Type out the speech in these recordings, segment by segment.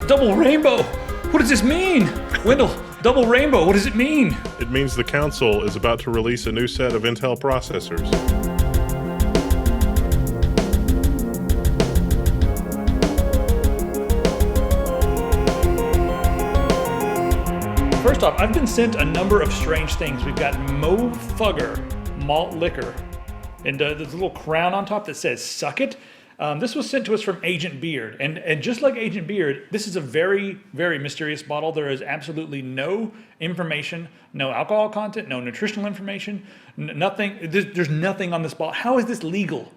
double rainbow. What does this mean? Wendell, double rainbow, what does it mean? It means the council is about to release a new set of Intel processors. First off, I've been sent a number of strange things. We've got Mofugger malt liquor and there's a little crown on top that says suck it. This was sent to us from Agent Beard. And just like Agent Beard, this is a very, very mysterious bottle. There is absolutely no information, no alcohol content, no nutritional information, nothing. There's nothing on this bottle. How is this legal?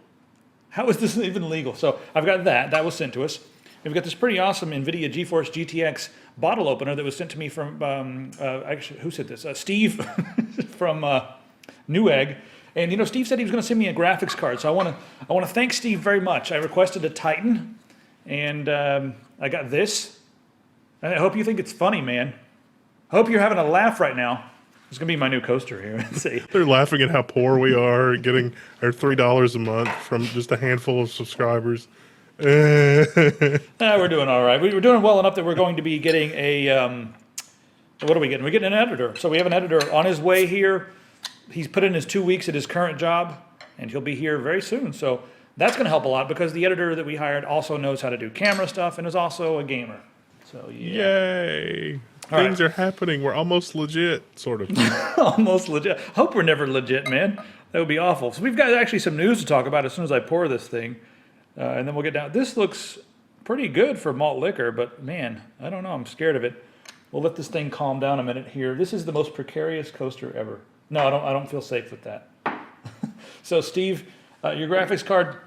How is this even legal? So I've got that. That was sent to us. We've got this pretty awesome NVIDIA GeForce GTX bottle opener that was sent to me from, actually, who sent this? Steve from Newegg. And, you know, Steve said he was going to send me a graphics card. So I want to thank Steve very much. I requested a Titan, and I got this. And I hope you think it's funny, man. I hope you're having a laugh right now. It's going to be my new coaster here. Let's see. They're laughing at how poor we are, getting our $3 a month from just a handful of subscribers. We're doing all right. We're doing well enough that we're going to be getting a, what are we getting? We're getting an editor. So we have an editor on his way here. He's put in his 2 weeks at his current job, and he'll be here very soon. So that's going to help a lot because the editor that we hired also knows how to do camera stuff and is also a gamer. So, yeah. Yay. Things are happening. We're almost legit, sort of. Almost legit. Hope we're never legit, man. That would be awful. So we've got actually some news to talk about as soon as I pour this thing. And then we'll get down. This looks pretty good for malt liquor, but man, I don't know. I'm scared of it. We'll let this thing calm down a minute here. This is the most precarious coaster ever. No, I don't feel safe with that. So, Steve, your graphics card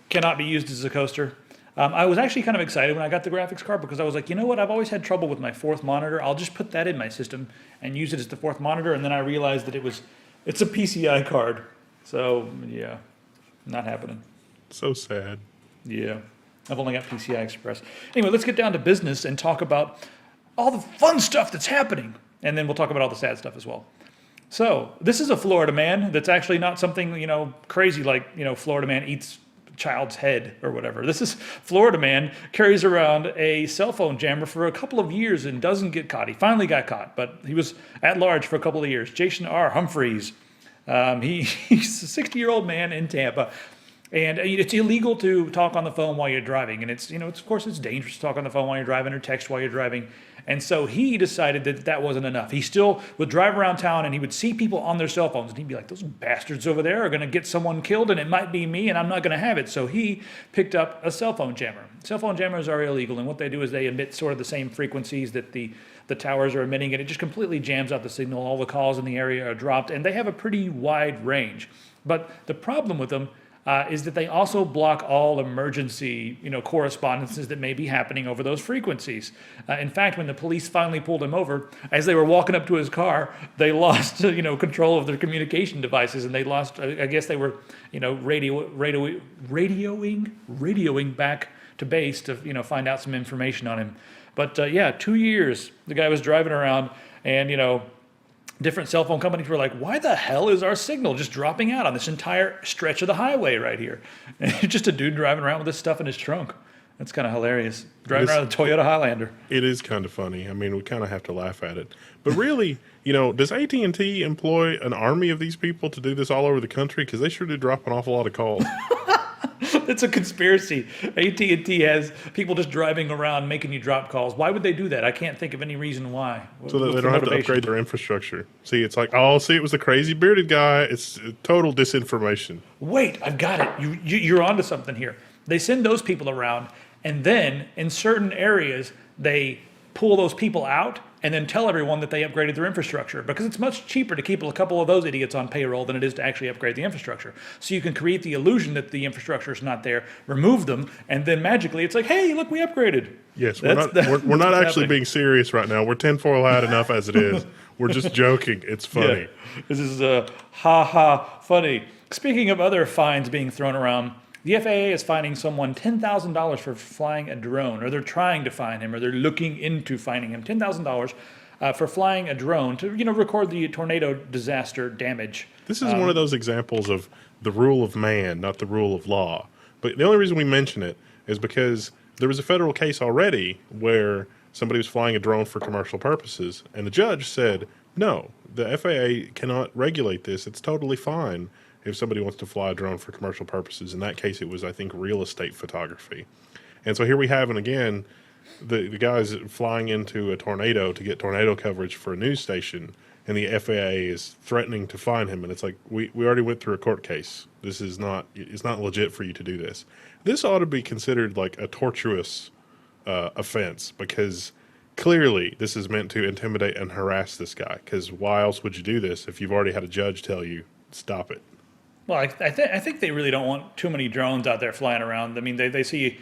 cannot be used as a coaster. I was actually kind of excited when I got the graphics card because I was like, you know what? I've always had trouble with my fourth monitor. I'll just put that in my system and use it as the fourth monitor. And then I realized that it's a PCI card. So, yeah, not happening. So sad. Yeah, I've only got PCI Express. Anyway, let's get down to business and talk about all the fun stuff that's happening. And then we'll talk about all the sad stuff as well. So this is a Florida man that's actually not something, you know, crazy like, you know, Florida man eats child's head or whatever. This is Florida man carries around a cell phone jammer for a couple of years and doesn't get caught. He finally got caught, but he was at large for a couple of years. Jason R. Humphreys. He's a 60-year-old man in Tampa. And it's illegal to talk on the phone while you're driving. And it's, you know, of course, it's dangerous to talk on the phone while you're driving or text while you're driving. And so he decided that that wasn't enough. He still would drive around town and he would see people on their cell phones. And he'd be like, those bastards over there are going to get someone killed and it might be me and I'm not going to have it. So he picked up a cell phone jammer. Cell phone jammers are illegal. And what they do is they emit sort of the same frequencies that the towers are emitting. And it just completely jams out the signal. All the calls in the area are dropped. And they have a pretty wide range. But the problem with them is that they also block all emergency, you know, correspondences that may be happening over those frequencies. In fact, when the police finally pulled him over, as they were walking up to his car, they lost, you know, control of their communication devices, and they lost. I guess they were, you know, radioing back to base to, you know, find out some information on him. But yeah, 2 years the guy was driving around, and you know. Different cell phone companies were like, why the hell is our signal just dropping out on this entire stretch of the highway right here? And it's just a dude driving around with this stuff in his trunk. That's kind of hilarious. Driving around a Toyota Highlander. It is kind of funny. I mean, we kind of have to laugh at it. But really, you know, does AT&T employ an army of these people to do this all over the country? Because they sure do drop an awful lot of calls. It's a conspiracy. AT&T has people just driving around making you drop calls. Why would they do that? I can't think of any reason why. So that they don't have to upgrade their infrastructure. See, it's like, oh, see, it was the crazy bearded guy. It's total disinformation. Wait, I've got it. You're onto something here. They send those people around, and then in certain areas, they pull those people out and then tell everyone that they upgraded their infrastructure because it's much cheaper to keep a couple of those idiots on payroll than it is to actually upgrade the infrastructure. So you can create the illusion that the infrastructure is not there, remove them, and then magically it's like, hey, look, we upgraded. Yes, we're not actually being serious right now. We're tinfoil hat enough as it is. We're just joking. It's funny. Yeah. This is funny. Speaking of other fines being thrown around, the FAA is fining someone $10,000 for flying a drone, or they're trying to fine him, or they're looking into fining him $10,000 for flying a drone to, you know, record the tornado disaster damage. This is one of those examples of the rule of man, not the rule of law. But the only reason we mention it is because there was a federal case already where somebody was flying a drone for commercial purposes. And the judge said, no, the FAA cannot regulate this. It's totally fine if somebody wants to fly a drone for commercial purposes. In that case, it was, I think, real estate photography. And so here we have, and again, the guy's flying into a tornado to get tornado coverage for a news station, and the FAA is threatening to fine him. And it's like, we already went through a court case. This is not, it's not legit for you to do this. This ought to be considered like a tortuous offense, because clearly this is meant to intimidate and harass this guy. Because why else would you do this if you've already had a judge tell you, stop it? Well, I think they really don't want too many drones out there flying around. I mean, they see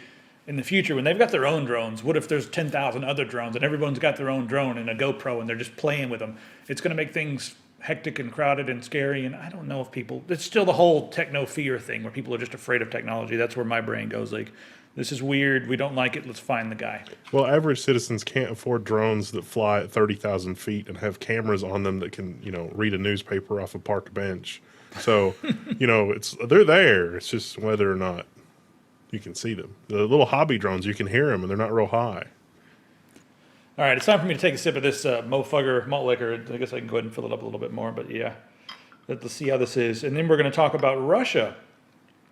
in the future when they've got their own drones, what if there's 10,000 other drones and everyone's got their own drone and a GoPro and they're just playing with them? It's going to make things hectic and crowded and scary. And I don't know if people, it's still the whole techno fear thing where people are just afraid of technology. That's where my brain goes like, this is weird. We don't like it. Let's find the guy. Well, average citizens can't afford drones that fly at 30,000 feet and have cameras on them that can, read a newspaper off a park bench. So, they're there. It's just whether or not you can see them. The little hobby drones, you can hear them, and they're not real high. All right, it's time for me to take a sip of this Mofugger malt liquor. I guess I can go ahead and fill it up a little bit more, but yeah. Let's see how this is. And then we're going to talk about Russia.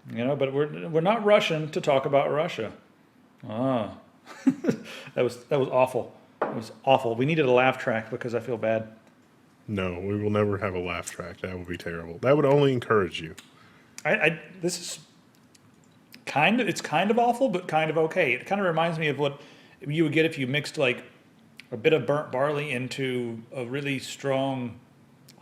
But we're not Russian to talk about Russia. Ah. that was awful. It was awful. We needed a laugh track because I feel bad. No, we will never have a laugh track. That would be terrible. That would only encourage you. This is it's kind of awful, but kind of okay. It kind of reminds me of what you would get if you mixed like a bit of burnt barley into a really strong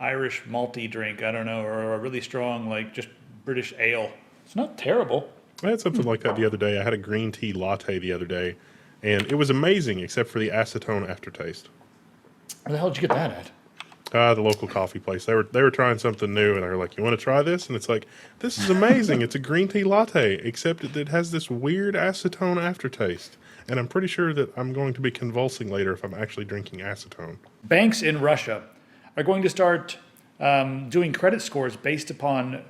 Irish malty drink. I don't know, or a really strong like just British ale. It's not terrible. I had something like that the other day. I had a green tea latte the other day, and it was amazing except for the acetone aftertaste. Where the hell did you get that at? The local coffee place. They were trying something new, and they were like, "You want to try this?" And it's like, "This is amazing! It's a green tea latte, except it has this weird acetone aftertaste." And I'm pretty sure that I'm going to be convulsing later if I'm actually drinking acetone. Banks in Russia are going to start doing credit scores based upon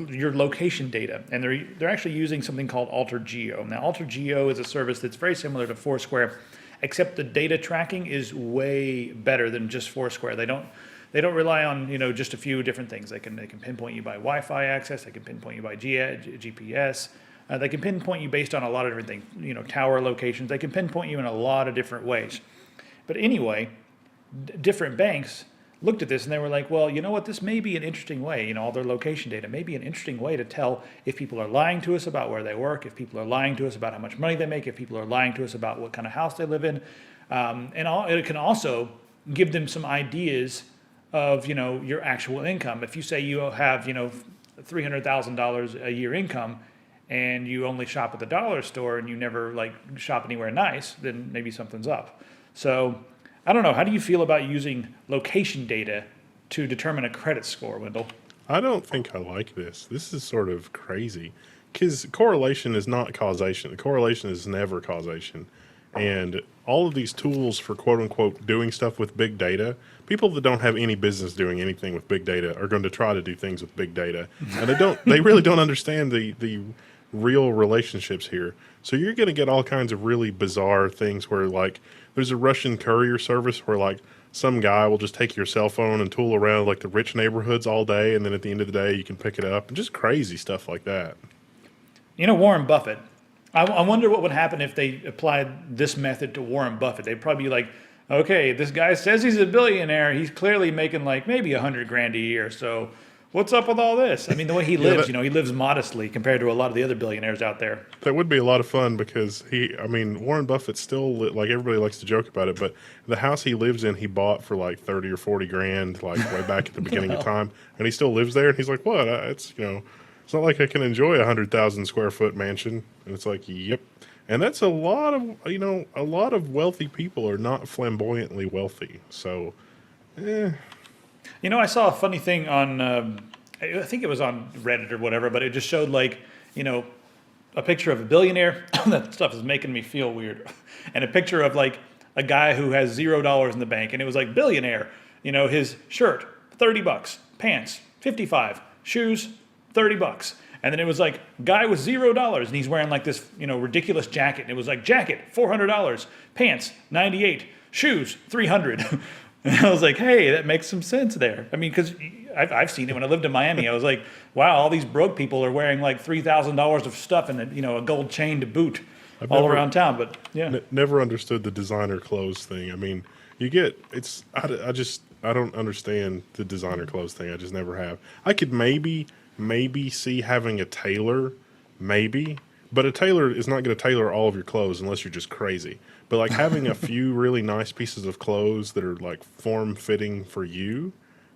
your location data, and they're actually using something called AlterGeo. Now, AlterGeo is a service that's very similar to Foursquare, except the data tracking is way better than just Foursquare. They don't rely on just a few different things. They can pinpoint you by Wi-Fi access. They can pinpoint you by GPS. They can pinpoint you based on a lot of different things. Tower locations. They can pinpoint you in a lot of different ways. But anyway, different banks looked at this and they were like, well, you know what? This may be an interesting way. All their location data may be an interesting way to tell if people are lying to us about where they work, if people are lying to us about how much money they make, if people are lying to us about what kind of house they live in, it can also give them some ideas of your actual income. If you say you have $300,000 a year income, and you only shop at the dollar store and you never shop anywhere nice, then maybe something's up. So I don't know. How do you feel about using location data to determine a credit score, Wendell? I don't think I like this. This is sort of crazy because correlation is not causation. Correlation is never causation. And all of these tools for quote unquote doing stuff with big data, people that don't have any business doing anything with big data are going to try to do things with big data. And they really don't understand the real relationships here. So you're going to get all kinds of really bizarre things where there's a Russian courier service where some guy will just take your cell phone and tool around the rich neighborhoods all day, and then at the end of the day you can pick it up, and just crazy stuff like that. Warren Buffett, I wonder what would happen if they applied this method to Warren Buffett. They'd probably be like, okay, this guy says he's a billionaire, he's clearly making maybe $100,000 a year, so what's up with all this? I mean, the way he lives, he lives modestly compared to a lot of the other billionaires out there. That would be a lot of fun because Warren Buffett still, everybody likes to joke about it, but the house he lives in, he bought for 30 or 40 grand, way back at the beginning of time, and he still lives there. And he's like, what? It's not like I can enjoy a 100,000 square foot mansion. And it's like, yep. And that's a lot of wealthy people are not flamboyantly wealthy. So, I saw a funny thing on, I think it was on Reddit or whatever, but it just showed a picture of a billionaire. That stuff is making me feel weird. And a picture of a guy who has $0 in the bank, and it was billionaire. His shirt $30, pants $55, shoes $30, And then it was like guy with $0, and he's wearing like this, ridiculous jacket. And it was like jacket $400, pants 98, shoes 300. And I was like, hey, that makes some sense there. I mean, because I've seen it when I lived in Miami. I was like, wow, all these broke people are wearing like $3,000 of stuff and a gold chain to boot all around town. But yeah, never understood the designer clothes thing. I mean, I don't understand the designer clothes thing. I just never have. I could maybe see having a tailor, maybe, but a tailor is not going to tailor all of your clothes unless you're just crazy. But like having a few really nice pieces of clothes that are like form fitting for you,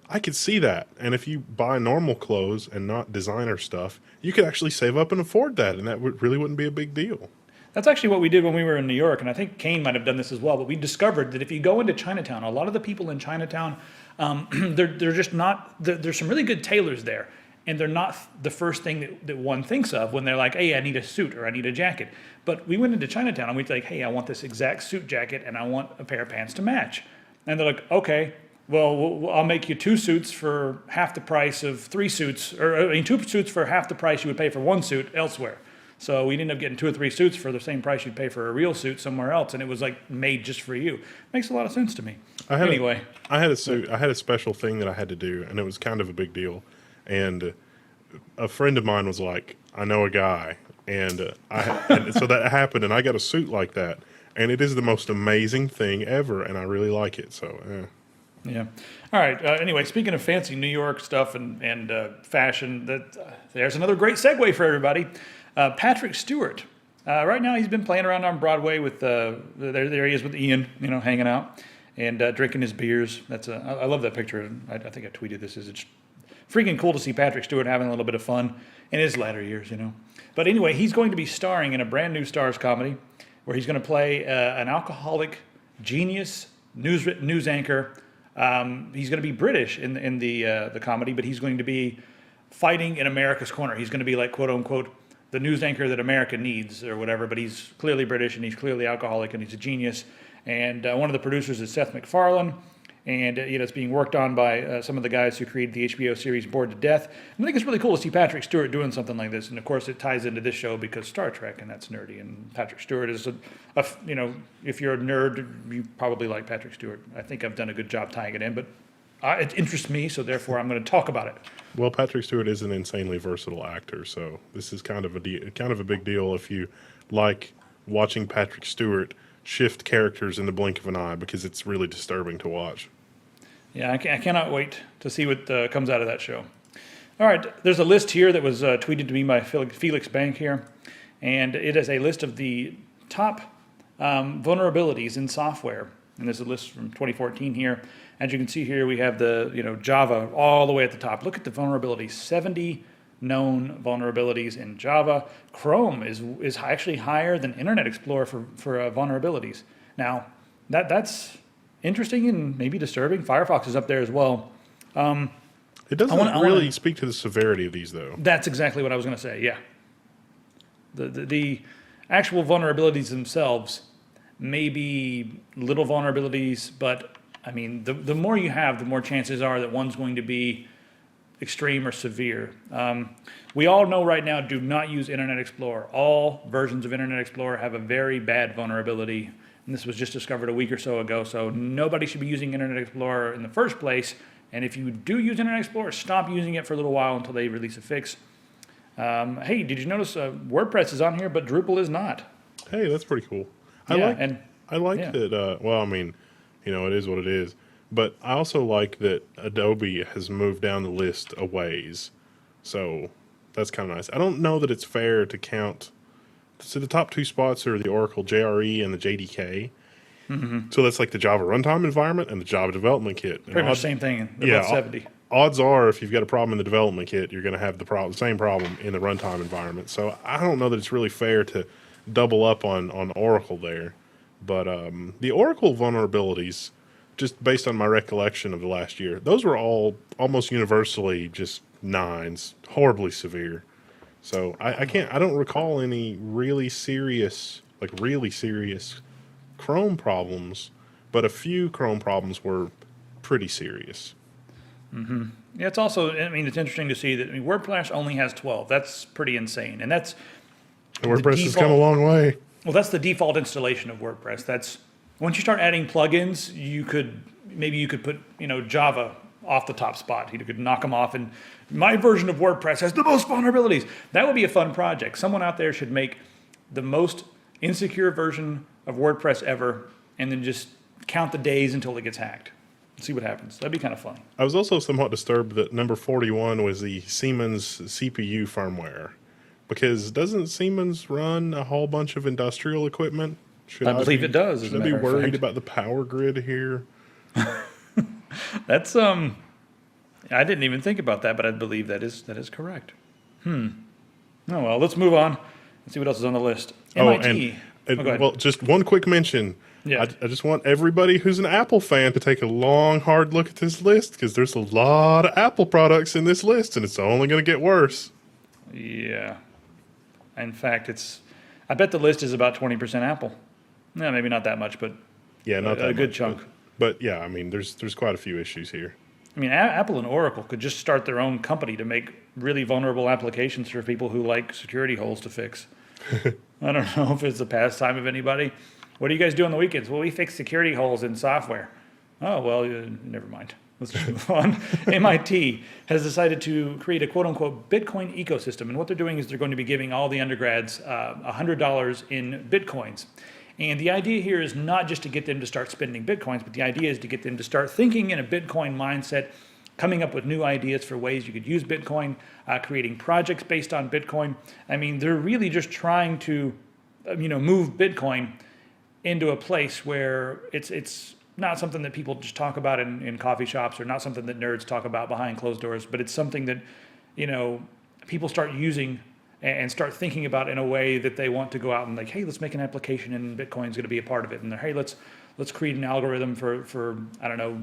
I could see that. And if you buy normal clothes and not designer stuff, you could actually save up and afford that, and that really wouldn't be a big deal. that's actually what we did when we were in New York, and I think Kane might have done this as well. But we discovered that if you go into Chinatown, a lot of the people in Chinatown, they're just not. There's some really good tailors there, and they're not the first thing that one thinks of when they're like, hey, I need a suit or I need a jacket. But we went into Chinatown and we'd like, hey, I want this exact suit jacket and I want a pair of pants to match. And they're like, okay, well, I'll make you 2 suits for half the price of 3 suits, or 2 suits for half the price you would pay for 1 suit elsewhere. So we'd end up getting 2 or 3 suits for the same price you'd pay for a real suit somewhere else, and it was like made just for you. Makes a lot of sense to me. I had a suit. I had a special thing that I had to do, and it was kind of a big deal. And a friend of mine was like, I know a guy. And so that happened, and I got a suit like that. And it is the most amazing thing ever, and I really like it. So, Yeah. All right. Anyway, speaking of fancy New York stuff and fashion, there's another great segue for everybody. Patrick Stewart. Right now, he's been playing around on Broadway with there he is with Ian, hanging out and drinking his beers. I love that picture. I think I tweeted this. It's freaking cool to see Patrick Stewart having a little bit of fun in his latter years, But anyway, he's going to be starring in a brand new Starz comedy where he's going to play an alcoholic genius news anchor. He's going to be British in the comedy, but he's going to be fighting in America's corner. He's going to be like, quote unquote, the news anchor that America needs or whatever, but he's clearly British and he's clearly alcoholic and he's a genius. And one of the producers is Seth MacFarlane. And it's being worked on by some of the guys who created the HBO series Bored to Death. And I think it's really cool to see Patrick Stewart doing something like this. And of course, it ties into this show because Star Trek, and that's nerdy. And Patrick Stewart is if you're a nerd, you probably like Patrick Stewart. I think I've done a good job tying it in, but it interests me, so therefore I'm going to talk about it. Well, Patrick Stewart is an insanely versatile actor, so this is kind of a big deal if you like watching Patrick Stewart shift characters in the blink of an eye, because it's really disturbing to watch. Yeah, I cannot wait to see what comes out of that show. All right, there's a list here that was tweeted to me by Felix Bank here, and it is a list of the top vulnerabilities in software. And there's a list from 2014 here. As you can see here, we have the Java all the way at the top. Look at the vulnerabilities, 70 known vulnerabilities in Java. Chrome is actually higher than Internet Explorer for vulnerabilities. Now, that's interesting and maybe disturbing. Firefox is up there as well. It doesn't really speak to the severity of these, though. That's exactly what I was going to say, yeah. The actual vulnerabilities themselves may be little vulnerabilities, but, I mean, the more you have, the more chances are that one's going to be extreme or severe. We all know right now, do not use Internet Explorer. All versions of Internet Explorer have a very bad vulnerability. And this was just discovered a week or so ago, so nobody should be using Internet Explorer in the first place. And if you do use Internet Explorer, stop using it for a little while until they release a fix. Hey, did you notice WordPress is on here, but Drupal is not? Hey, that's pretty cool. I like that. Well, I mean, it is what it is. But I also like that Adobe has moved down the list a ways. So that's kind of nice. I don't know that it's fair to count. So the top 2 spots are the Oracle JRE and the JDK. Mm-hmm. So that's like the Java runtime environment and the Java development kit. Pretty much the same thing. They're both 70. Odds are, if you've got a problem in the development kit, you're going to have the same problem in the runtime environment. So I don't know that it's really fair to double up on Oracle there. But the Oracle vulnerabilities, just based on my recollection of the last year, those were all almost universally just 9s, horribly severe. So I don't recall any really serious Chrome problems, but a few Chrome problems were pretty serious. Yeah, it's also, I mean, it's interesting to see that WordPress only has 12. That's pretty insane. And that's WordPress has come a long way. Well, that's the default installation of WordPress. That's once you start adding plugins, maybe you could put Java off the top spot. You could knock them off, and my version of WordPress has the most vulnerabilities. That would be a fun project. Someone out there should make the most insecure version of WordPress ever, and then just count the days until it gets hacked. See what happens. That'd be kind of funny. I was also somewhat disturbed that number 41 was the Siemens CPU firmware. Because doesn't Siemens run a whole bunch of industrial equipment? I believe it does. Should I be worried about the power grid here? That's I didn't even think about that, but I believe that is correct. Oh well, let's move on and see what else is on the list. MIT. Well, just one quick mention. Yeah. I just want everybody who's an Apple fan to take a long, hard look at this list because there's a lot of Apple products in this list, and it's only going to get worse. Yeah. In fact, I bet the list is about 20% Apple. No, maybe not that much, but yeah, not that a good much, chunk. But yeah, I mean, there's quite a few issues here. I mean, Apple and Oracle could just start their own company to make really vulnerable applications for people who like security holes to fix. I don't know if it's the pastime of anybody. What do you guys do on the weekends? Well, we fix security holes in software. Oh, well, never mind. Let's just move on. MIT has decided to create a quote-unquote Bitcoin ecosystem. And what they're doing is they're going to be giving all the undergrads $100 in Bitcoins. And the idea here is not just to get them to start spending Bitcoins, but the idea is to get them to start thinking in a Bitcoin mindset, coming up with new ideas for ways you could use Bitcoin, creating projects based on Bitcoin. I mean, they're really just trying to, move Bitcoin into a place where it's not something that people just talk about in coffee shops, or not something that nerds talk about behind closed doors, but it's something that, people start using and start thinking about in a way that they want to go out and like, hey, let's make an application and Bitcoin's going to be a part of it. And hey, let's create an algorithm for I don't know,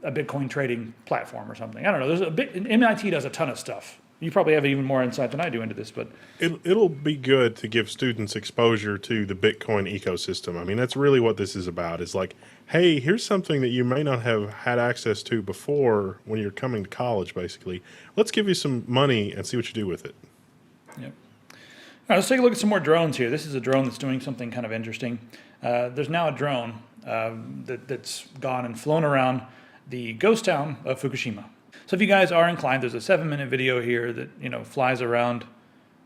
a Bitcoin trading platform or something. I don't know. MIT does a ton of stuff. You probably have even more insight than I do into this, but it'll be good to give students exposure to the Bitcoin ecosystem. I mean, that's really what this is about. It's like, hey, here's something that you may not have had access to before when you're coming to college, basically. Let's give you some money and see what you do with it. Yep. All right, let's take a look at some more drones here. This is a drone that's doing something kind of interesting. There's now a drone that's gone and flown around the ghost town of Fukushima. So if you guys are inclined, there's a 7-minute video here that flies around,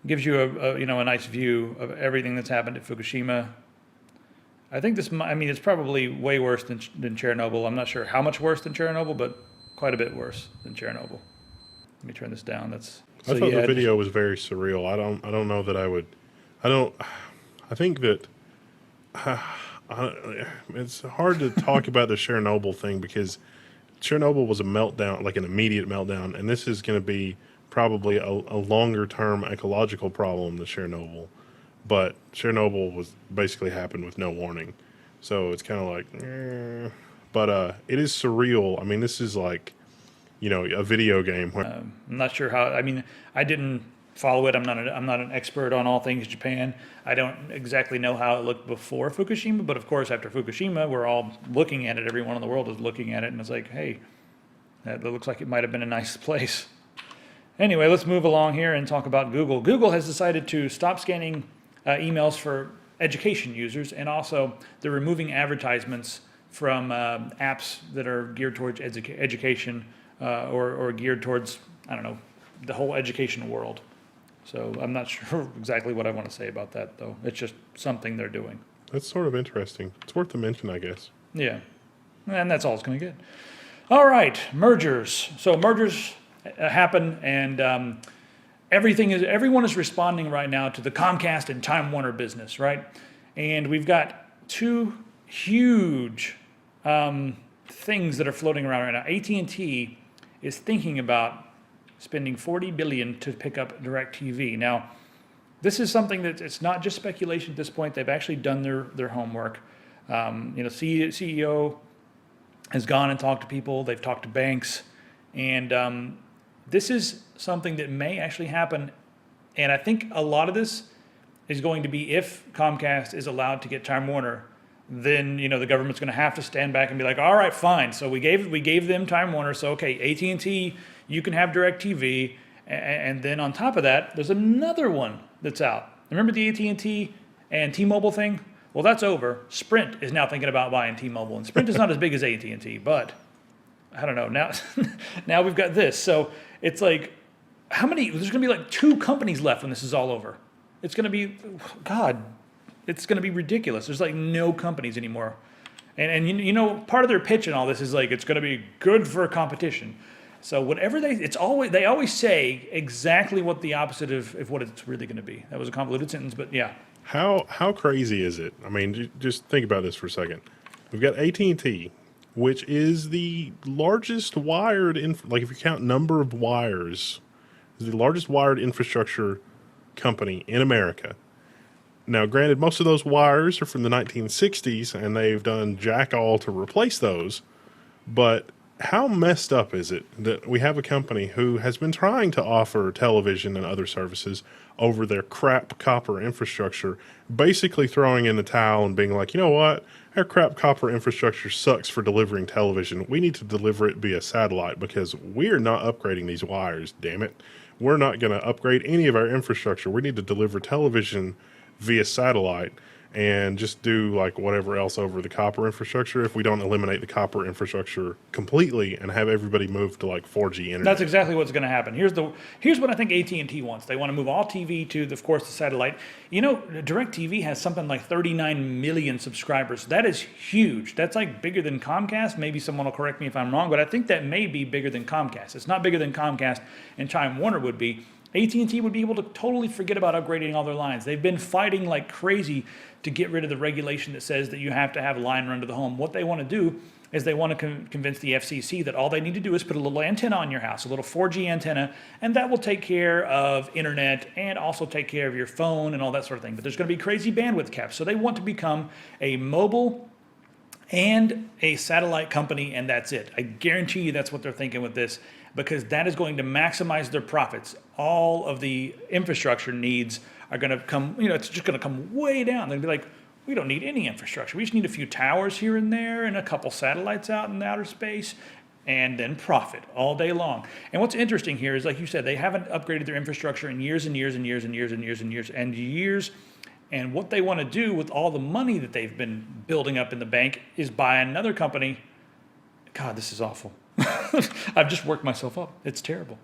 gives you a nice view of everything that's happened at Fukushima. I think it's probably way worse than Chernobyl. I'm not sure how much worse than Chernobyl, but quite a bit worse than Chernobyl. Let me turn this down. I thought the video was very surreal. I don't know that I would. I think that it's hard to talk about the Chernobyl thing because Chernobyl was a meltdown, like an immediate meltdown, and this is going to be probably a longer-term ecological problem than Chernobyl. But Chernobyl was basically happened with no warning, so it's kind of like, But it is surreal. I mean, this is like, a video game. I'm not sure how. I mean, I didn't follow it. I'm not an expert on all things Japan. I don't exactly know how it looked before Fukushima, but of course after Fukushima, we're all looking at it. Everyone in the world is looking at it, and it's like, hey, that looks like it might have been a nice place. Anyway, let's move along here and talk about Google. Google has decided to stop scanning emails for education users, and also they're removing advertisements from apps that are geared towards education or geared towards, I don't know, the whole education world. So I'm not sure exactly what I want to say about that, though. It's just something they're doing. That's sort of interesting. It's worth a mention, I guess. Yeah, and that's all it's going to get. All right, mergers. So mergers happen, and everyone is responding right now to the Comcast and Time Warner business, right? And we've got two huge things that are floating around right now. AT&T is thinking about spending $40 billion to pick up DirecTV. Now, this is something that it's not just speculation at this point. They've actually done their homework. CEO has gone and talked to people. They've talked to banks, and this is something that may actually happen. And I think a lot of this is going to be if Comcast is allowed to get Time Warner. then the government's going to have to stand back and be like, all right, fine. So we gave them Time Warner. So okay, AT&T, you can have DirecTV, and then on top of that, there's another one that's out. Remember the AT&T and T-Mobile thing? Well, that's over. Sprint is now thinking about buying T-Mobile, and Sprint is not as big as AT&T, but I don't know. Now we've got this. So it's like, how many? There's going to be like 2 companies left when this is all over. It's going to be, God. It's going to be ridiculous. There's like no companies anymore. And part of their pitch and all this is like, it's going to be good for competition. So whatever they always say exactly what the opposite of what it's really going to be. That was a convoluted sentence, but yeah. How crazy is it? I mean, just think about this for a second. We've got AT&T, which is the largest wired, like if you count number of wires, is the largest wired infrastructure company in America. Now, granted, most of those wires are from the 1960s, and they've done jack all to replace those. But how messed up is it that we have a company who has been trying to offer television and other services over their crap copper infrastructure, basically throwing in the towel and being like, you know what? Our crap copper infrastructure sucks for delivering television. We need to deliver it via satellite because we're not upgrading these wires, damn it. We're not going to upgrade any of our infrastructure. We need to deliver television via satellite and just do like whatever else over the copper infrastructure if we don't eliminate the copper infrastructure completely and have everybody move to like 4G internet. That's exactly what's going to happen. Here's what I think AT&T wants. They want to move all TV to, of course, the satellite. DirecTV has something like 39 million subscribers. That is huge. That's like bigger than Comcast. Maybe someone will correct me if I'm wrong, but I think that may be bigger than Comcast. It's not bigger than Comcast and Time Warner would be. AT&T would be able to totally forget about upgrading all their lines. They've been fighting like crazy to get rid of the regulation that says that you have to have a line run to the home. What they want to do is they want to convince the FCC that all they need to do is put a little antenna on your house, a little 4G antenna, and that will take care of internet and also take care of your phone and all that sort of thing. But there's going to be crazy bandwidth caps. So they want to become a mobile and a satellite company, and that's it. I guarantee you that's what they're thinking with this, because that is going to maximize their profits. All of the infrastructure needs are going to come, it's just going to come way down. They'll be like, we don't need any infrastructure. We just need a few towers here and there and a couple satellites out in outer space, and then profit all day long. And what's interesting here is, like you said, they haven't upgraded their infrastructure in years and years and years and years and years and years and years. And what they want to do with all the money that they've been building up in the bank is buy another company. God, this is awful. I've just worked myself up. It's terrible.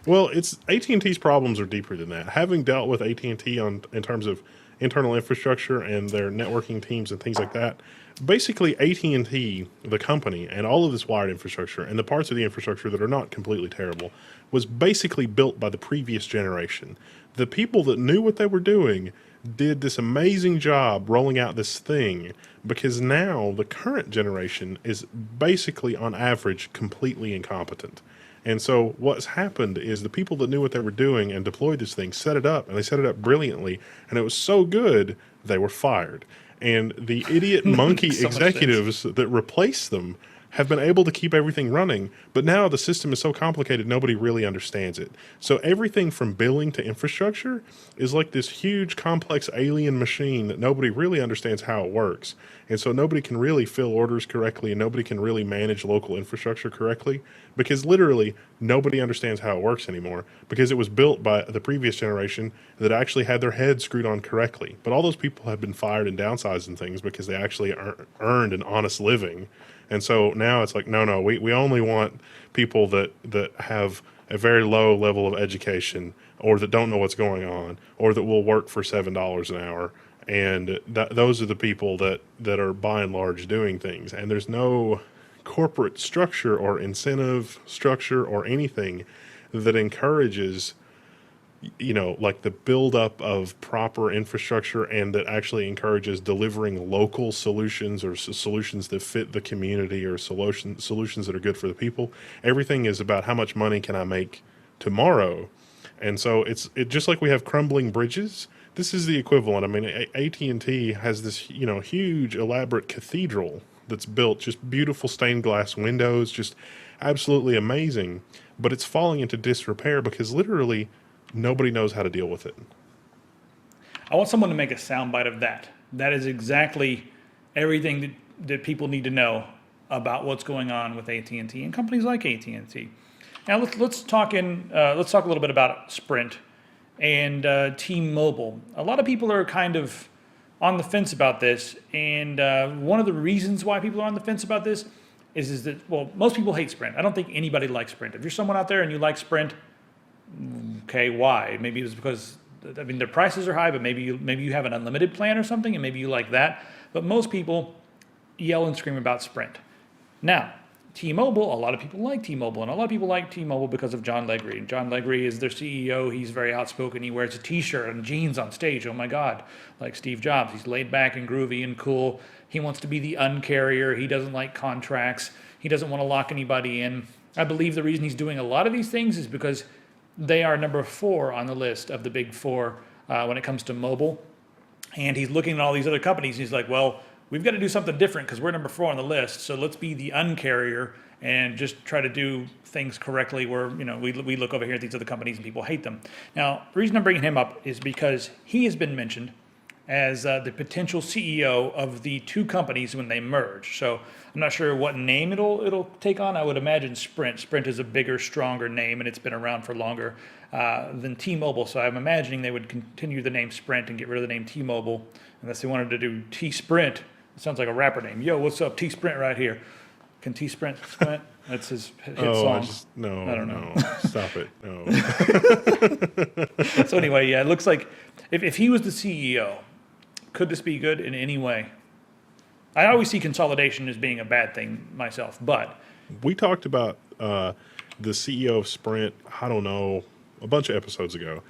Well, AT&T's problems are deeper than that. Having dealt with AT&T in terms of internal infrastructure and their networking teams and things like that, basically AT&T, the company, and all of this wired infrastructure and the parts of the infrastructure that are not completely terrible was basically built by the previous generation. The people that knew what they were doing did this amazing job rolling out this thing, because now the current generation is basically on average completely incompetent. And so what's happened is the people that knew what they were doing and deployed this thing set it up, and they set it up brilliantly, and it was so good they were fired. And the idiot monkey executives that replaced them have been able to keep everything running, but now the system is so complicated nobody really understands it. So everything from billing to infrastructure is like this huge complex alien machine that nobody really understands how it works. And so nobody can really fill orders correctly, and nobody can really manage local infrastructure correctly, because literally nobody understands how it works anymore, because it was built by the previous generation that actually had their heads screwed on correctly. But all those people have been fired and downsized and things because they actually earned an honest living. And so now it's like, no, we only want people that have a very low level of education, or that don't know what's going on, or that will work for $7 an hour. And those are the people that are by and large doing things. And there's no corporate structure or incentive structure or anything that encourages, like the buildup of proper infrastructure, and that actually encourages delivering local solutions, or solutions that fit the community, or solutions that are good for the people. Everything is about how much money can I make tomorrow. And so it's just like we have crumbling bridges. This is the equivalent. I mean, AT&T has this, huge elaborate cathedral that's built, just beautiful stained glass windows, just absolutely amazing. But it's falling into disrepair because literally nobody knows how to deal with it. I want someone to make a soundbite of that. That is exactly everything that people need to know about what's going on with AT&T and companies like AT&T. Now let's talk a little bit about Sprint and T-Mobile. A lot of people are kind of on the fence about this, and one of the reasons why people are on the fence about this is that, well, most people hate Sprint. I don't think anybody likes Sprint. If you're someone out there and you like Sprint, okay, why? Maybe it's because, I mean, their prices are high, but maybe you have an unlimited plan or something, and maybe you like that. But most people yell and scream about Sprint. Now, T-Mobile, a lot of people like T-Mobile, and a lot of people like T-Mobile because of John Legere. And John Legere is their CEO. He's very outspoken. He wears a T-shirt and jeans on stage. Oh my God, like Steve Jobs. He's laid back and groovy and cool. He wants to be the uncarrier. He doesn't like contracts. He doesn't want to lock anybody in. I believe the reason he's doing a lot of these things is because they are number 4 on the list of the big 4 when it comes to mobile. And he's looking at all these other companies, and he's like, well, we've got to do something different because we're number 4 on the list. So let's be the uncarrier and just try to do things correctly where, you know, we look over here at these other companies and people hate them. Now, the reason I'm bringing him up is because he has been mentioned as the potential CEO of the 2 companies when they merge. So I'm not sure what name it'll take on. I would imagine Sprint. Sprint is a bigger, stronger name, and it's been around for longer than T-Mobile. So I'm imagining they would continue the name Sprint and get rid of the name T-Mobile unless they wanted to do T-Sprint. It sounds like a rapper name. Yo, what's up? T-Sprint right here. Can T-Sprint squint? That's his hit song. I don't know. Stop it. No. So anyway, yeah, it looks like if he was the CEO, could this be good in any way? I always see consolidation as being a bad thing myself, but We talked about the CEO of Sprint, I don't know, a bunch of episodes ago.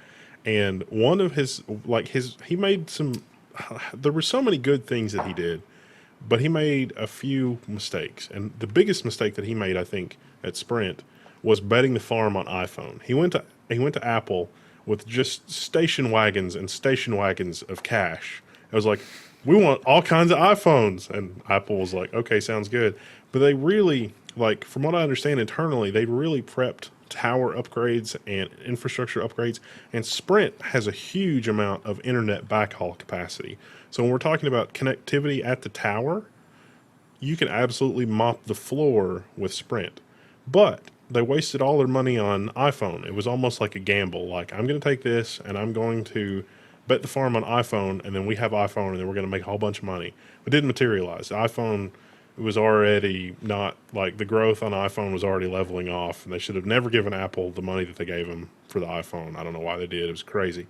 And one of he made some, there were so many good things that he did, but he made a few mistakes. And the biggest mistake that he made, I think, at Sprint was betting the farm on iPhone. He went to Apple with just station wagons and station wagons of cash. It was like, we want all kinds of iPhones. And Apple was like, okay, sounds good. But they really, like, from what I understand internally, they really prepped tower upgrades and infrastructure upgrades. And Sprint has a huge amount of internet backhaul capacity. So when we're talking about connectivity at the tower, you can absolutely mop the floor with Sprint. But they wasted all their money on iPhone. It was almost like a gamble. Like, I'm going to take this and I'm going to bet the farm on iPhone, and then we have iPhone, and then we're going to make a whole bunch of money. It didn't materialize. The iPhone was already not, like, the growth on iPhone was already leveling off, and they should have never given Apple the money that they gave them for the iPhone. I don't know why they did. It was crazy.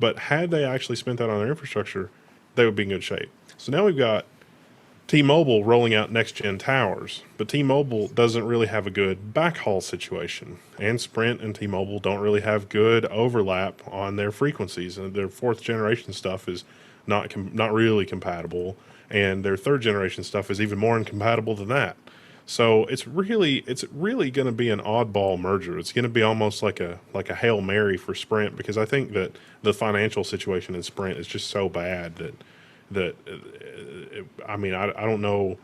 But had they actually spent that on their infrastructure, they would be in good shape. So now we've got T-Mobile rolling out next-gen towers, but T-Mobile doesn't really have a good backhaul situation, and Sprint and T-Mobile don't really have good overlap on their frequencies, and their 4th-generation stuff is not really compatible, and their 3rd-generation stuff is even more incompatible than that. So it's really going to be an oddball merger. It's going to be almost like a Hail Mary for Sprint, because I think that the financial situation in Sprint is just so bad that I mean, I don't know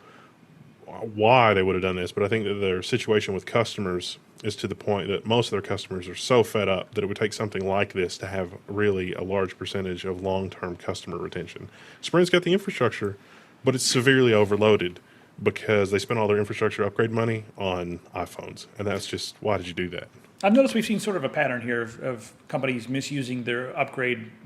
why they would have done this, but I think that their situation with customers is to the point that most of their customers are so fed up that it would take something like this to have really a large percentage of long-term customer retention. Sprint's got the infrastructure, but it's severely overloaded because they spent all their infrastructure upgrade money on iPhones. And that's just, why did you do that? I've noticed we've seen sort of a pattern here of companies misusing their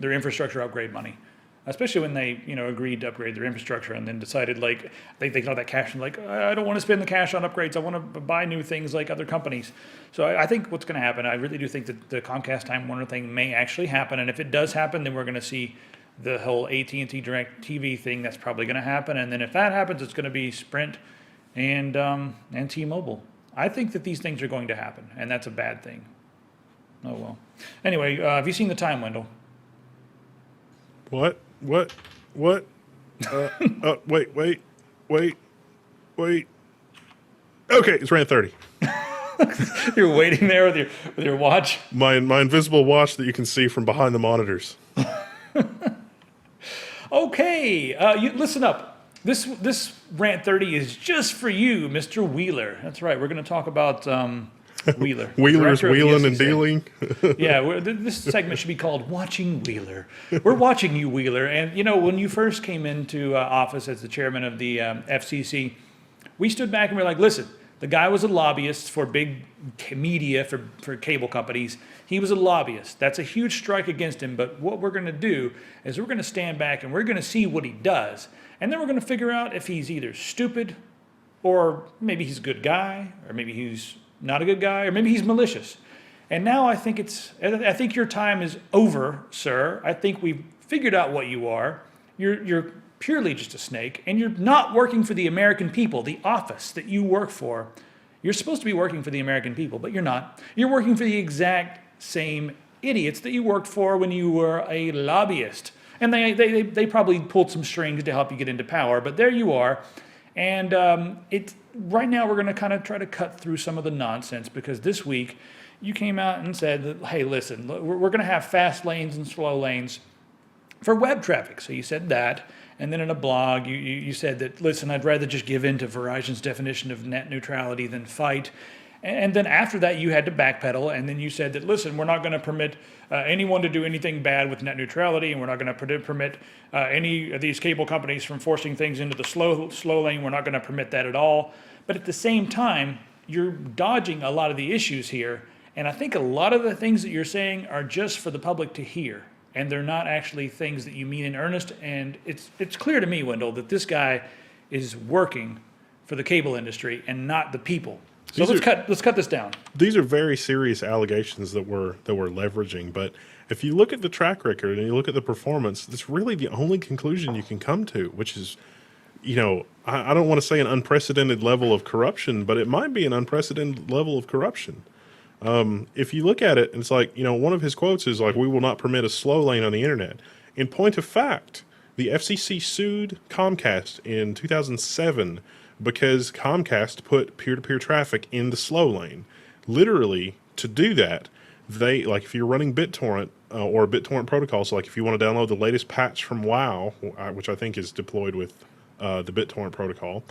infrastructure upgrade money. Especially when they, agreed to upgrade their infrastructure and then decided, like, they got that cash and, like, I don't want to spend the cash on upgrades. I want to buy new things like other companies. So I think what's going to happen, I really do think that the Comcast Time Warner thing may actually happen. And if it does happen, then we're going to see the whole AT&T DirecTV thing. That's probably going to happen. And then if that happens, it's going to be Sprint and T-Mobile. I think that these things are going to happen, and that's a bad thing. Oh, well. Anyway, have you seen the time, Wendell? What? Wait. Okay, it's RANT 30. You're waiting there with your watch? My invisible watch that you can see from behind the monitors. Okay, listen up. This RANT 30 is just for you, Mr. Wheeler. That's right. We're going to talk about Wheeler. Wheeler's Director of the wheeling and SEC. dealing. Yeah, this segment should be called Watching Wheeler. We're watching you, Wheeler. And, you know, when you first came into office as the chairman of the FCC, we stood back and we were like, listen, the guy was a lobbyist for big media, for cable companies. He was a lobbyist. That's a huge strike against him. But what we're going to do is we're going to stand back and we're going to see what he does. And then we're going to figure out if he's either stupid or maybe he's a good guy, or maybe he's not a good guy, or maybe he's malicious. And now I think your time is over, sir. I think we've figured out what you are. You're purely just a snake, and you're not working for the American people, the office that you work for. You're supposed to be working for the American people, but you're not. You're working for the exact same idiots that you worked for when you were a lobbyist. And they probably pulled some strings to help you get into power, but there you are. And right now we're going to kind of try to cut through some of the nonsense, because this week you came out and said that, hey, listen, we're going to have fast lanes and slow lanes for web traffic. So you said that. And then in a blog, you said that, listen, I'd rather just give in to Verizon's definition of net neutrality than fight. And then after that, you had to backpedal. And then you said that, listen, we're not going to permit anyone to do anything bad with net neutrality. And we're not going to permit any of these cable companies from forcing things into the slow lane. We're not going to permit that at all. But at the same time, you're dodging a lot of the issues here. And I think a lot of the things that you're saying are just for the public to hear. And they're not actually things that you mean in earnest. And it's clear to me, Wendell, that this guy is working for the cable industry and not the people. So let's cut this down. These are very serious allegations that we're leveraging. But if you look at the track record and you look at the performance, that's really the only conclusion you can come to, which is, you know, I don't want to say an unprecedented level of corruption, but it might be an unprecedented level of corruption. If you look at it, it's like, you know, one of his quotes is like, we will not permit a slow lane on the internet. In point of fact, the FCC sued Comcast in 2007 because Comcast put peer-to-peer traffic in the slow lane. Literally, to do that, they, like if you're running BitTorrent or a BitTorrent protocol, so like if you want to download the latest patch from WoW, which I think is deployed with the BitTorrent protocol,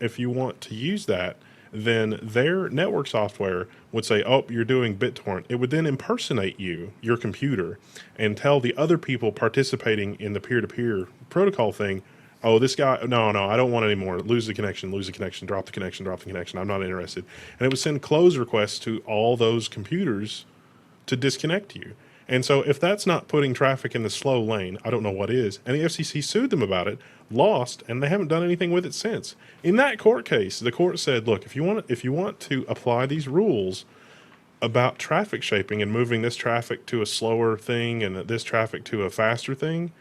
if you want to use that, then their network software would say, oh, you're doing BitTorrent. It would then impersonate your computer, and tell the other people participating in the peer-to-peer protocol thing, oh, this guy, no, I don't want it anymore. Lose the connection, drop the connection. I'm not interested. And it would send close requests to all those computers to disconnect you. And so if that's not putting traffic in the slow lane, I don't know what is. And the FCC sued them about it, lost, and they haven't done anything with it since. In that court case, the court said, look, if you want to apply these rules about traffic shaping and moving this traffic to a slower thing and this traffic to a faster thing,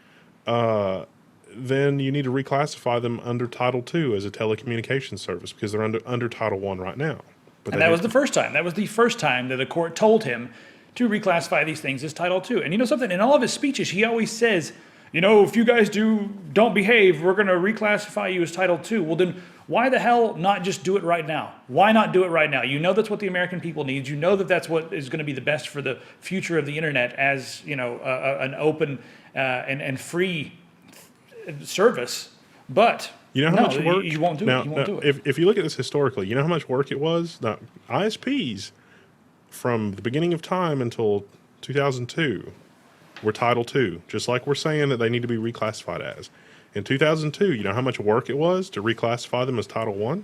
then you need to reclassify them under Title II as a telecommunications service, because they're under Title I right now. But And that was the first time. That was the first time that the court told him to reclassify these things as Title II. And you know something? In all of his speeches, he always says, you know, if you guys don't behave, we're going to reclassify you as Title II. Well, then why the hell not just do it right now? Why not do it right now? You know that's what the American people need. You know that that's what is going to be the best for the future of the internet as, you know, an open and free service. But you know how much work you won't do it. You won't do it. If you look at this historically, you know how much work it was? Now, ISPs from the beginning of time until 2002 were Title II, just like we're saying that they need to be reclassified as. In 2002, you know how much work it was to reclassify them as Title I?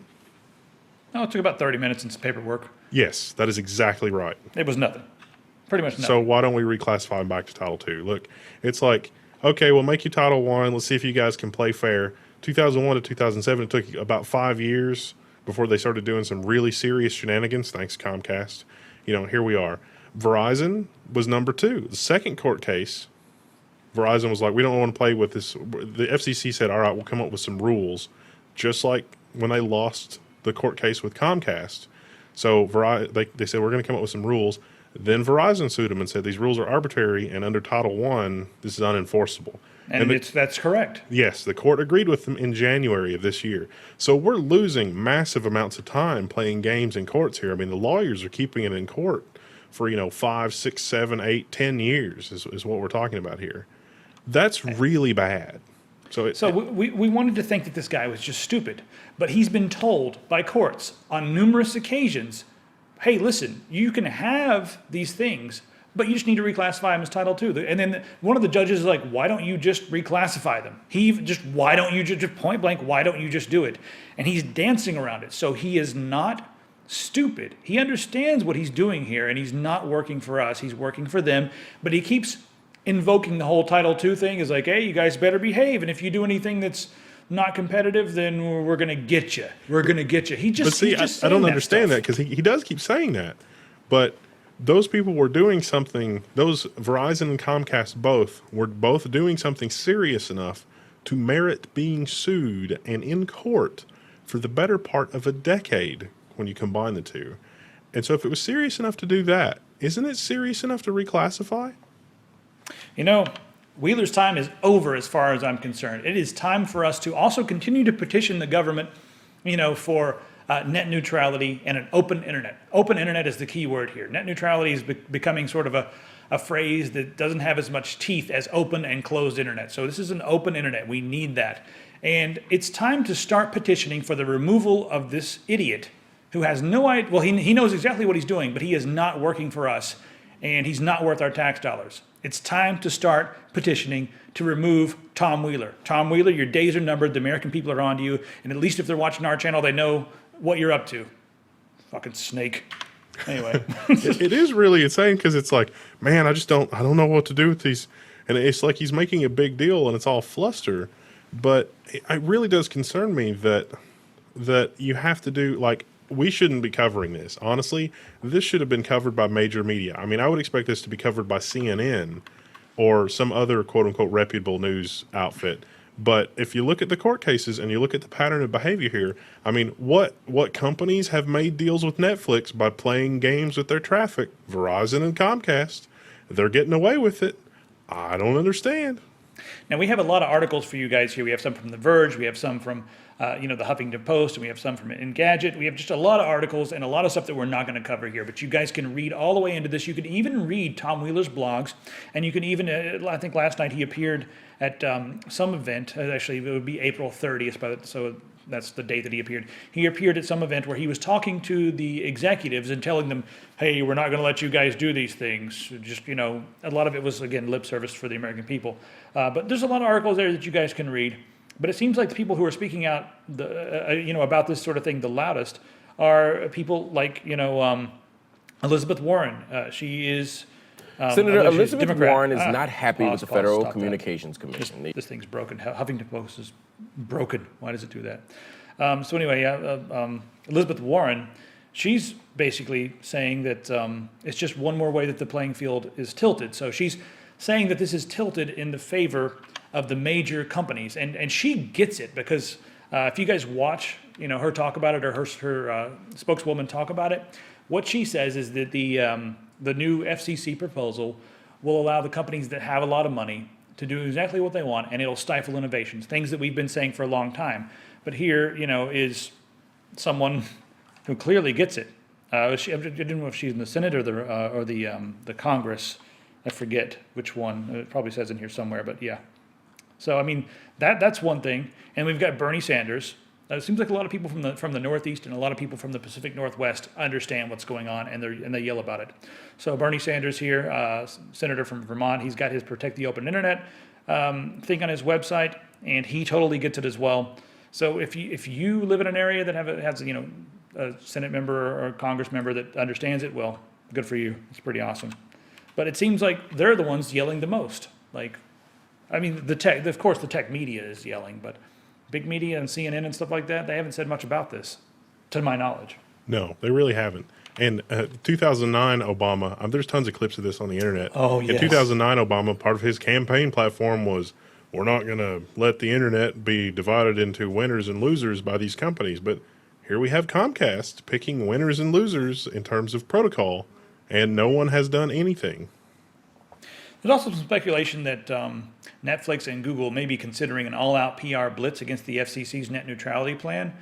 No, it took about 30 minutes and some paperwork. Yes, that is exactly right. It was nothing. Pretty much nothing. So why don't we reclassify them back to Title II? Look, it's like, okay, we'll make you Title I. Let's see if you guys can play fair. 2001 to 2007, it took about 5 years before they started doing some really serious shenanigans, thanks Comcast. You know, here we are. Verizon was number 2. The second court case, Verizon was like, we don't want to play with this. The FCC said, all right, we'll come up with some rules, just like when they lost the court case with Comcast. So they said, we're going to come up with some rules. Then Verizon sued them and said, these rules are arbitrary, and under Title I, this is unenforceable. And that's correct. Yes, the court agreed with them in January of this year. So we're losing massive amounts of time playing games in courts here. I mean, the lawyers are keeping it in court for, 5, 6, 7, 8, 10 years is what we're talking about here. That's really bad. So we wanted to think that this guy was just stupid, but he's been told by courts on numerous occasions hey, listen, you can have these things, but you just need to reclassify them as Title II. And then one of the judges is like, why don't you just reclassify them? Why don't you just point blank, why don't you just do it? And he's dancing around it. So he is not stupid. He understands what he's doing here, and he's not working for us. He's working for them, but he keeps invoking the whole Title II thing is like, hey, you guys better behave. And if you do anything that's not competitive, then we're going to get you. We're going to get you. I don't understand that because he does keep saying that. But those people were doing something, those Verizon and Comcast were both doing something serious enough to merit being sued and in court for the better part of a decade when you combine the two. And so if it was serious enough to do that, isn't it serious enough to reclassify? You know, Wheeler's time is over as far as I'm concerned. It is time for us to also continue to petition the government, for net neutrality and an open internet. Open internet is the key word here. Net neutrality is becoming sort of a phrase that doesn't have as much teeth as open and closed internet. So this is an open internet. We need that. And it's time to start petitioning for the removal of this idiot who has no idea. Well, he knows exactly what he's doing, but he is not working for us, and he's not worth our tax dollars. It's time to start petitioning to remove Tom Wheeler. Tom Wheeler, your days are numbered. The American people are on to you. And at least if they're watching our channel, they know what you're up to. Fucking snake. Anyway. It is really insane because it's like, man, I don't know what to do with these. And it's like he's making a big deal and it's all fluster. But it really does concern me that you have to do, like, we shouldn't be covering this. Honestly, this should have been covered by major media. I mean, I would expect this to be covered by CNN or some other quote-unquote reputable news outfit. But if you look at the court cases and you look at the pattern of behavior here, I mean, what companies have made deals with Netflix by playing games with their traffic? Verizon and Comcast. They're getting away with it. I don't understand. Now, we have a lot of articles for you guys here. We have some from The Verge. We have some from the Huffington Post, and we have some from Engadget. We have just a lot of articles and a lot of stuff that we're not going to cover here, but you guys can read all the way into this. You can even read Tom Wheeler's blogs, and you can even, I think last night he appeared at some event. Actually, it would be April 30th, so that's the date that he appeared. He appeared at some event where he was talking to the executives and telling them, hey, we're not going to let you guys do these things. Just, a lot of it was, again, lip service for the American people. But there's a lot of articles there that you guys can read. But it seems like the people who are speaking out, about this sort of thing the loudest are people like, Elizabeth Warren. She is Senator Elizabeth Democrat. Warren is not happy with the Pause, Federal stop that. Communications Commission. This thing's broken. Huffington Post is broken. Why does it do that? So anyway, Elizabeth Warren, she's basically saying that it's just one more way that the playing field is tilted. So she's saying that this is tilted in the favor of the major companies, and she gets it because if you guys watch, her talk about it or her spokeswoman talk about it, what she says is that the new FCC proposal will allow the companies that have a lot of money to do exactly what they want, and it'll stifle innovations, things that we've been saying for a long time. But here, is someone who clearly gets it. I didn't know if she's in the Senate or the Congress. I forget which one. It probably says in here somewhere, but yeah. So I mean, that's one thing. And we've got Bernie Sanders. It seems like a lot of people from the Northeast and a lot of people from the Pacific Northwest understand what's going on, and they yell about it. So Bernie Sanders here, senator from Vermont, he's got his Protect the Open Internet thing on his website, and he totally gets it as well. So if you live in an area that has a Senate member or a Congress member that understands it, well, good for you. It's pretty awesome. But it seems like they're the ones yelling the most. Like, I mean, of course, the tech media is yelling, but big media and CNN and stuff like that, they haven't said much about this, to my knowledge. No, they really haven't. And 2009 Obama, there's tons of clips of this on the internet. Oh, yes. In 2009 Obama, part of his campaign platform was, we're not going to let the internet be divided into winners and losers by these companies. But here we have Comcast picking winners and losers in terms of protocol, and no one has done anything. There's also some speculation that Netflix and Google may be considering an all-out PR blitz against the FCC's net neutrality plan.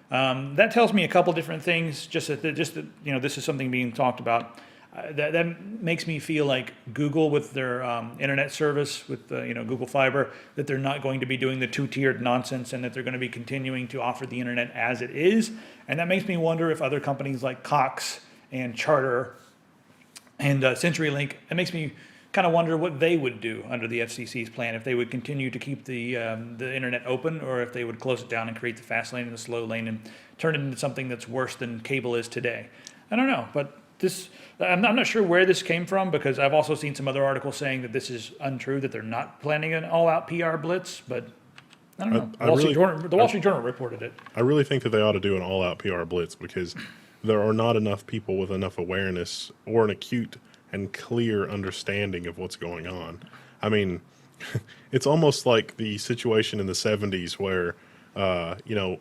That tells me a couple different things. Just that this is something being talked about. That makes me feel like Google with their internet service with Google Fiber, that they're not going to be doing the two-tiered nonsense, and that they're going to be continuing to offer the internet as it is. And that makes me wonder if other companies like Cox and Charter and CenturyLink. It makes me kind of wonder what they would do under the FCC's plan, if they would continue to keep the internet open, or if they would close it down and create the fast lane and the slow lane and turn it into something that's worse than cable is today. I don't know, but I'm not sure where this came from, because I've also seen some other articles saying that this is untrue, that they're not planning an all-out PR blitz, but I don't know. The Wall Street Journal reported it. I really think that they ought to do an all-out PR blitz, because there are not enough people with enough awareness or an acute and clear understanding of what's going on. I mean, it's almost like the situation in the 70s where,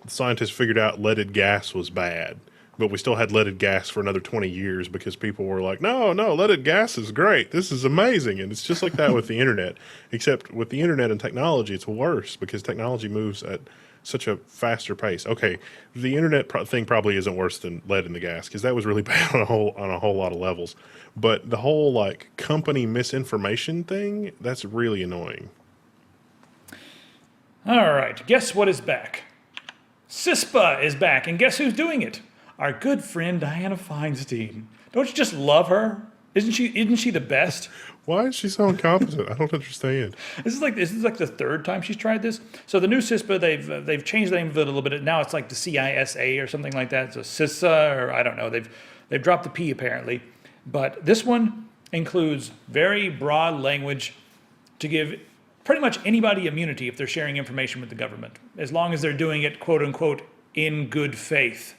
scientists figured out leaded gas was bad, but we still had leaded gas for another 20 years because people were like, no, leaded gas is great. This is amazing. And it's just like that with the internet, except with the internet and technology, it's worse because technology moves at such a faster pace. Okay, the internet thing probably isn't worse than lead in the gas, because that was really bad on a whole lot of levels. But the whole like company misinformation thing, that's really annoying. All right, guess what is back? CISPA is back, and guess who's doing it? Our good friend Dianna Feinstein. Don't you just love her? Isn't she the best? Why is she so incompetent? I don't understand. This is like the third time she's tried this. So the new CISPA, they've changed the name of it a little bit. Now it's like the CISA or something like that. So CISA, or I don't know. They've dropped the P apparently. But this one includes very broad language to give pretty much anybody immunity if they're sharing information with the government, as long as they're doing it, quote unquote, in good faith.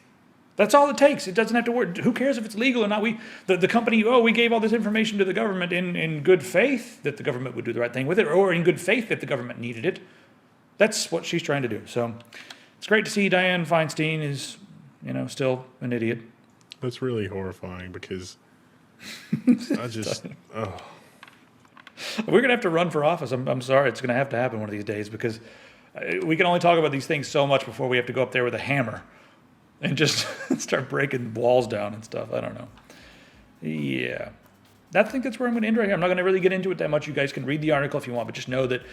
That's all it takes. It doesn't have to work. Who cares if it's legal or not? The company, we gave all this information to the government in good faith that the government would do the right thing with it, or in good faith that the government needed it. That's what she's trying to do. So it's great to see Dianna Feinstein is, still an idiot. That's really horrifying, because I just, We're going to have to run for office. I'm sorry. It's going to happen one of these days, because we can only talk about these things so much before we have to go up there with a hammer and just start breaking walls down and stuff. I don't know. Yeah. I think that's where I'm going to end right here. I'm not going to really get into it that much. You guys can read the article if you want, but just know that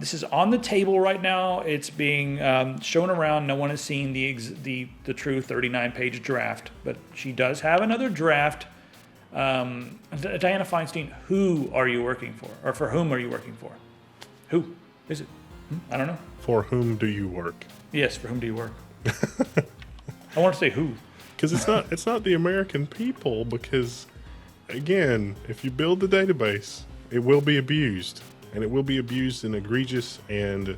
this is on the table right now. It's being shown around. No one has seen the true 39-page draft, but she does have another draft. Dianna Feinstein, who are you working for? Or for whom are you working for? Who is it? I don't know. For whom do you work? Yes, for whom do you work? I want to say who. Because it's not the American people, because, again, if you build the database, it will be abused. And it will be abused in egregious and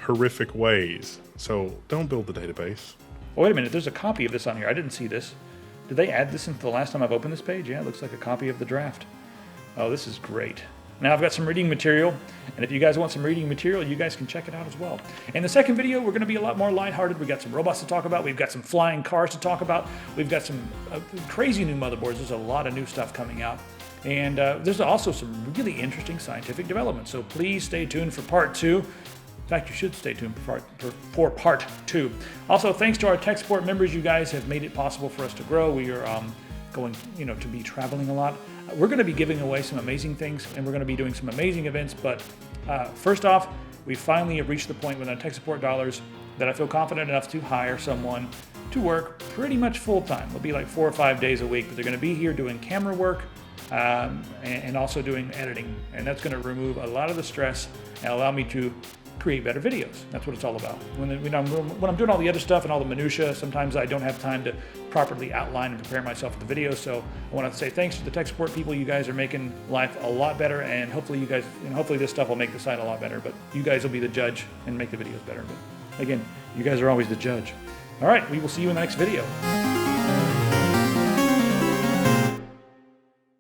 horrific ways. So don't build the database. Oh, wait a minute. There's a copy of this on here. I didn't see this. Did they add this since the last time I've opened this page? Yeah, it looks like a copy of the draft. Oh, this is great. Now I've got some reading material, and if you guys want some reading material, you guys can check it out as well. In the second video, we're going to be a lot more lighthearted. We've got some robots to talk about. We've got some flying cars to talk about. We've got some crazy new motherboards. There's a lot of new stuff coming out. And there's also some really interesting scientific developments. So please stay tuned for part 2. In fact, you should stay tuned for part 2. Also, thanks to our tech support members, you guys have made it possible for us to grow. We are going, to be traveling a lot. We're going to be giving away some amazing things, and we're going to be doing some amazing events. But first off, we finally have reached the point with our tech support dollars that I feel confident enough to hire someone to work pretty much full time. It'll be like 4 or 5 days a week, but they're going to be here doing camera work and also doing editing. And that's going to remove a lot of the stress and allow me to create better videos. That's what it's all about. When I'm doing all the other stuff and all the minutia, sometimes I don't have time to properly outline and prepare myself for the video. So I want to say thanks to the tech support people. You guys are making life a lot better, and hopefully you guys, hopefully this stuff will make the site a lot better. But you guys will be the judge and make the videos better. But again, you guys are always the judge. All right, we will see you in the next video.